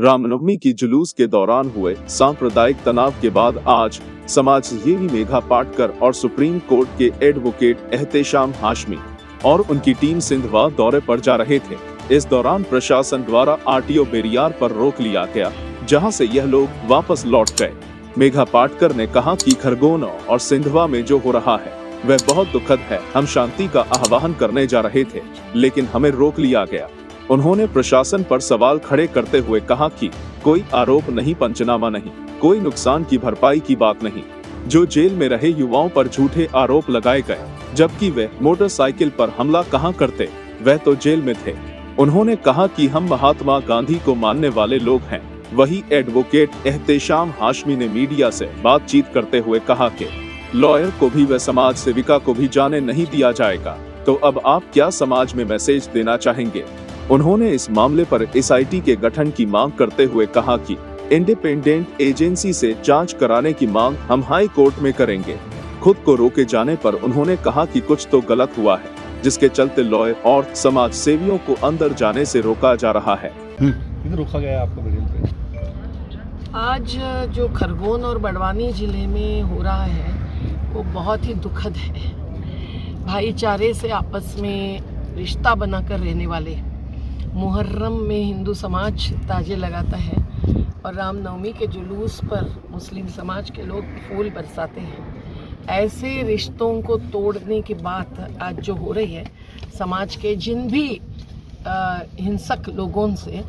रामनवमी की जुलूस के दौरान हुए सांप्रदायिक तनाव के बाद आज समाजसेवी मेघा पाटकर और सुप्रीम कोर्ट के एडवोकेट एहतेशाम हाशमी और उनकी टीम सिंधवा दौरे पर जा रहे थे। इस दौरान प्रशासन द्वारा आरटीओ बेरियार पर रोक लिया गया, जहां से यह लोग वापस लौट गए। मेघा पाटकर ने कहा कि खरगोन और सिंधवा में जो हो रहा है वह बहुत दुखद है। हम शांति का आह्वान करने जा रहे थे, लेकिन हमें रोक लिया गया। उन्होंने प्रशासन पर सवाल खड़े करते हुए कहा कि कोई आरोप नहीं, पंचनामा नहीं, कोई नुकसान की भरपाई की बात नहीं। जो जेल में रहे युवाओं पर झूठे आरोप लगाए गए, जबकि वे मोटरसाइकिल पर हमला कहां करते, वह तो जेल में थे। उन्होंने कहा कि हम महात्मा गांधी को मानने वाले लोग हैं। वही एडवोकेट एहतेशाम हाशमी ने मीडिया से बातचीत करते हुए कहा कि लॉयर को भी व समाज सेविका को भी जाने नहीं दिया जाएगा। तो अब आप क्या समाज में मैसेज देना चाहेंगे? उन्होंने इस मामले पर एसआईटी के गठन की मांग करते हुए कहा कि इंडिपेंडेंट एजेंसी से जांच कराने की मांग हम हाई कोर्ट में करेंगे। खुद को रोके जाने पर उन्होंने कहा कि कुछ तो गलत हुआ है, जिसके चलते लॉयर और समाज सेवियों को अंदर जाने से रोका जा रहा है। रोका गया है आपको? आज जो खरगोन और बड़वानी जिले में हो रहा है वो बहुत ही दुखद है। भाईचारे से आपस में रिश्ता बनाकर रहने वाले, मुहर्रम में हिंदू समाज ताजे लगाता है और रामनवमी के जुलूस पर मुस्लिम समाज के लोग फूल बरसाते हैं। ऐसे रिश्तों को तोड़ने की बात आज जो हो रही है समाज के जिन भी हिंसक लोगों से,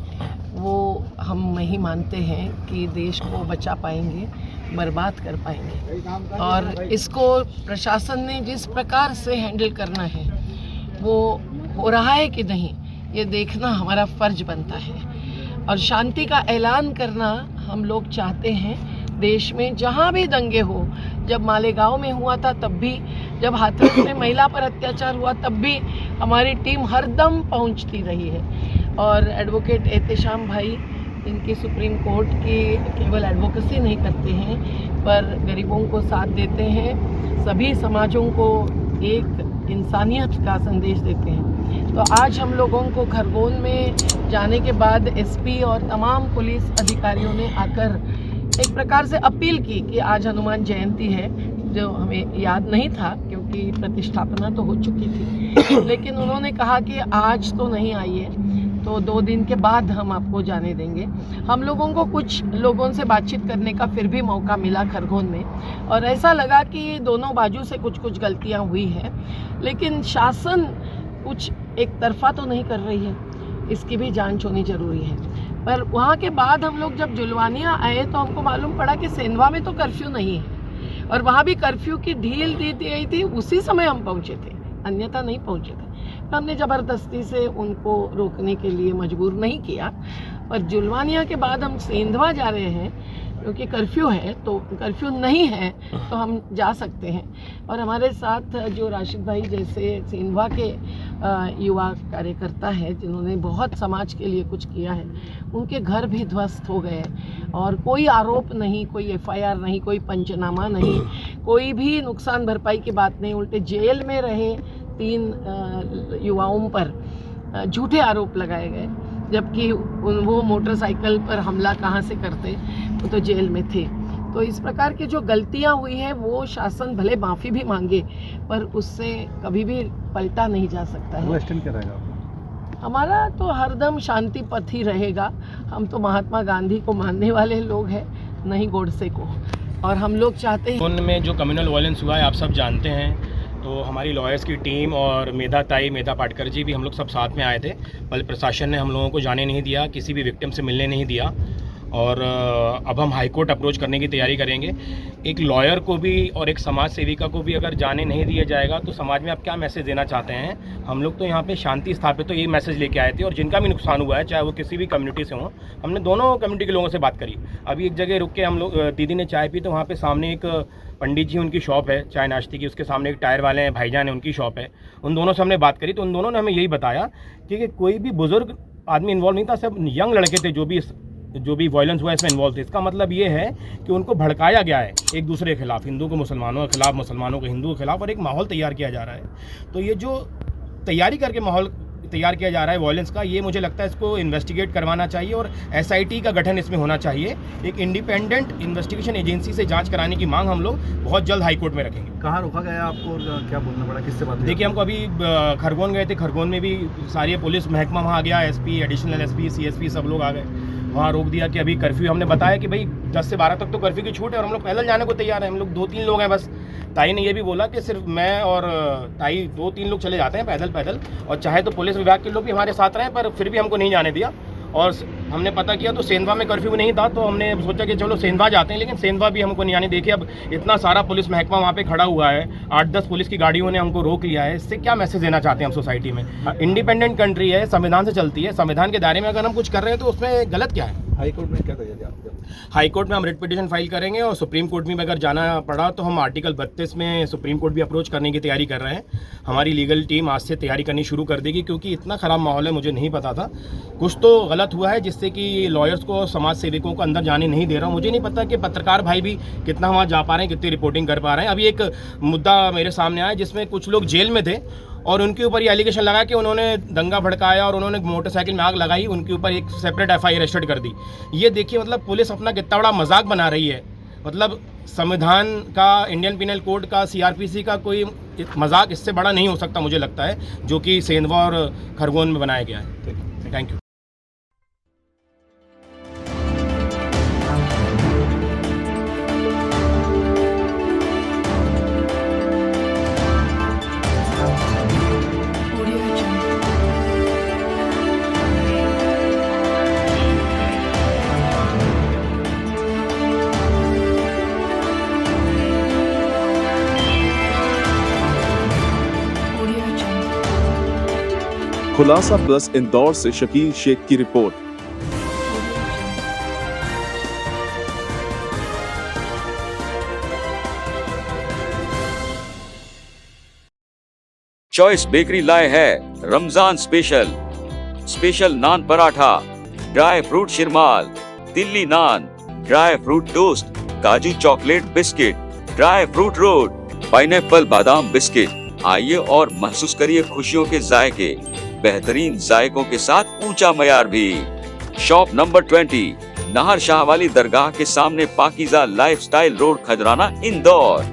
वो हम नहीं मानते हैं कि देश को बचा पाएंगे, बर्बाद कर पाएंगे। और इसको प्रशासन ने जिस प्रकार से हैंडल करना है वो हो रहा है कि नहीं, ये देखना हमारा फर्ज बनता है। और शांति का ऐलान करना हम लोग चाहते हैं देश में, जहाँ भी दंगे हो। जब मालेगांव में हुआ था तब भी, जब हाथरस में महिला पर अत्याचार हुआ तब भी हमारी टीम हरदम पहुँचती रही है। और एडवोकेट एहतेशाम भाई इनकी सुप्रीम कोर्ट की केवल एडवोकेसी नहीं करते हैं, पर गरीबों को साथ देते हैं, सभी समाजों को एक इंसानियत का संदेश देते हैं। तो आज हम लोगों को खरगोन में जाने के बाद एसपी और तमाम पुलिस अधिकारियों ने आकर एक प्रकार से अपील की कि आज हनुमान जयंती है, जो हमें याद नहीं था क्योंकि प्रतिष्ठापना तो हो चुकी थी, लेकिन उन्होंने कहा कि आज तो नहीं आइए, तो 2 दिन के बाद हम आपको जाने देंगे। हम लोगों को कुछ लोगों से बातचीत करने का फिर भी मौका मिला खरगोन में, और ऐसा लगा कि दोनों बाजू से कुछ गलतियां हुई हैं, लेकिन शासन कुछ एक तरफा तो नहीं कर रही है, इसकी भी जांच होनी जरूरी है। पर वहाँ के बाद हम लोग जब जुलवानियाँ आए तो हमको मालूम पड़ा कि सेंधवा में तो कर्फ्यू नहीं है, और वहाँ भी कर्फ्यू की ढील दी गई थी, उसी समय हम पहुँचे थे, अन्यथा नहीं पहुँचे थे। तो हमने ज़बरदस्ती से उनको रोकने के लिए मजबूर नहीं किया। पर जुलवानिया के बाद हम सेंधवा जा रहे हैं क्योंकि कर्फ्यू है, तो कर्फ्यू नहीं है तो हम जा सकते हैं। और हमारे साथ जो राशिद भाई जैसे सेंधवा के युवा कार्यकर्ता है जिन्होंने बहुत समाज के लिए कुछ किया है, उनके घर भी ध्वस्त हो गए और कोई आरोप नहीं, कोई एफआईआर नहीं, कोई पंचनामा नहीं, कोई भी नुकसान भरपाई की बात नहीं। उल्टे जेल में रहे 3 युवाओं पर झूठे आरोप लगाए गए, जबकि वो मोटरसाइकिल पर हमला कहाँ से करते, वो तो जेल में थे। तो इस प्रकार की जो गलतियाँ हुई हैं वो शासन भले माफ़ी भी मांगे, पर उससे कभी भी पलटा नहीं जा सकता है। क्या रहेगा हमारा तो हरदम शांति पथ ही रहेगा। हम तो महात्मा गांधी को मानने वाले लोग हैं, नहीं गोडसे को। और हम लोग चाहते हैं उनमें जो कम्युनल वायलेंस हुआ है आप सब जानते हैं, तो हमारी लॉयर्स की टीम और मेधा पाटकर जी भी हम लोग सब साथ में आए थे। पहले प्रशासन ने हम लोगों को जाने नहीं दिया, किसी भी विक्टिम से मिलने नहीं दिया, और अब हम हाई कोर्ट अप्रोच करने की तैयारी करेंगे। एक लॉयर को भी और एक समाज सेविका को भी अगर जाने नहीं दिया जाएगा तो समाज में आप क्या मैसेज देना चाहते हैं? हम लोग तो यहाँ पे शांति स्थापित तो यही मैसेज लेके आए थे, और जिनका भी नुकसान हुआ है चाहे वो किसी भी कम्युनिटी से हो, हमने दोनों कम्युनिटी के लोगों से बात करी। अभी एक जगह रुक के हम लोग, दीदी ने चाय पी, तो वहाँ पर सामने एक पंडित जी, उनकी शॉप है चाय नाश्ते की, उसके सामने एक टायर वाले हैं भाईजान है, उनकी शॉप है। उन दोनों से हमने बात करी तो उन दोनों ने हमें यही बताया कि कोई भी बुजुर्ग आदमी इन्वॉल्व नहीं था, सब यंग लड़के थे जो भी वायलेंस हुआ इसमें इन्वॉल्व थे। इसका मतलब ये है कि उनको भड़काया गया है एक दूसरे के खिलाफ, हिंदू को मुसलमानों के खिलाफ, मुसलमानों को हिंदू के खिलाफ, और एक माहौल तैयार किया जा रहा है। तो ये जो तैयारी करके माहौल तैयार किया जा रहा है वायलेंस का, ये मुझे लगता है इसको इन्वेस्टिगेट करवाना चाहिए और SIT का गठन इसमें होना चाहिए। एक इंडिपेंडेंट इन्वेस्टिगेशन एजेंसी से जांच कराने की मांग हम लोग बहुत जल्द हाई कोर्ट में रखेंगे। कहाँ रोका गया आपको और क्या बोलना पड़ा, किससे बात हुई? देखिए, हमको अभी खरगोन गए थे, खरगोन में भी सारी पुलिस महकमा वहाँ आ गया, SP, एडिशनल SP, CSP सब लोग आ गए, वहाँ रोक दिया कि अभी कर्फ्यू, हमने बताया कि भाई 10 से 12 तक तो कर्फ्यू की छूट है और हम लोग पैदल जाने को तैयार हैं। हम लोग 2-3 लोग हैं बस। ताई ने ये भी बोला कि सिर्फ मैं और ताई 2-3 लोग चले जाते हैं पैदल, और चाहे तो पुलिस विभाग के लोग भी हमारे साथ रहें, पर फिर भी हमको नहीं जाने दिया। और हमने पता किया तो सेंधवा में कर्फ्यू नहीं था, तो हमने सोचा कि चलो सेंधवा जाते हैं, लेकिन सेंधवा भी हमको नहीं आने। देखिए, अब इतना सारा पुलिस महकमा वहाँ पे खड़ा हुआ है, 8-10 पुलिस की गाड़ियों ने हमको रोक लिया है। इससे क्या मैसेज देना चाहते हैं हम सोसाइटी में? इंडिपेंडेंट कंट्री है, संविधान से चलती है, संविधान के दायरे में अगर हम कुछ कर रहे हैं तो उसमें गलत क्या है? हाई कोर्ट में क्या तैयारी आपकी? हाई कोर्ट में हम रिट पिटीशन फाइल करेंगे और सुप्रीम कोर्ट में अगर जाना पड़ा तो हम आर्टिकल 32 में सुप्रीम कोर्ट भी अप्रोच करने की तैयारी कर रहे हैं। हमारी लीगल टीम आज से तैयारी करनी शुरू कर देगी, क्योंकि इतना ख़राब माहौल है, मुझे नहीं पता था। कुछ तो गलत हुआ है जिससे कि लॉयर्स को, समाज सेवकों को अंदर जाने नहीं दे रहा हूँ। मुझे नहीं पता कि पत्रकार भाई भी कितना वहाँ जा पा रहे हैं, कितनी रिपोर्टिंग कर पा रहे हैं। अभी एक मुद्दा मेरे सामने आया जिसमें कुछ लोग जेल में थे और उनके ऊपर ये एलिगेशन लगा कि उन्होंने दंगा भड़काया और उन्होंने मोटरसाइकिल में आग लगाई, उनके ऊपर एक सेपरेट FIR रजिस्टर्ड कर दी। ये देखिए, मतलब पुलिस अपना कितना बड़ा मजाक बना रही है। मतलब संविधान का, इंडियन पिनल कोड का, CRPC का कोई मजाक इससे बड़ा नहीं हो सकता मुझे लगता है, जो कि सेंधवा और खरगोन में बनाया गया है। Thank you. खुलासा प्लस इंदौर से शकील शेख की रिपोर्ट। चॉइस बेकरी लाए है रमजान स्पेशल नान पराठा, ड्राई फ्रूट शिरमाल, दिल्ली नान, ड्राई फ्रूट टोस्ट, काजू chocolate biscuit, dry fruit role, pineapple बादाम बिस्किट। आइए और महसूस करिए खुशियों के जायके, बेहतरीन जायकों के साथ ऊंचा मयार भी। शॉप नंबर 20, नाहर शाह वाली दरगाह के सामने, पाकीज़ा लाइफस्टाइल रोड, खजराना, इंदौर।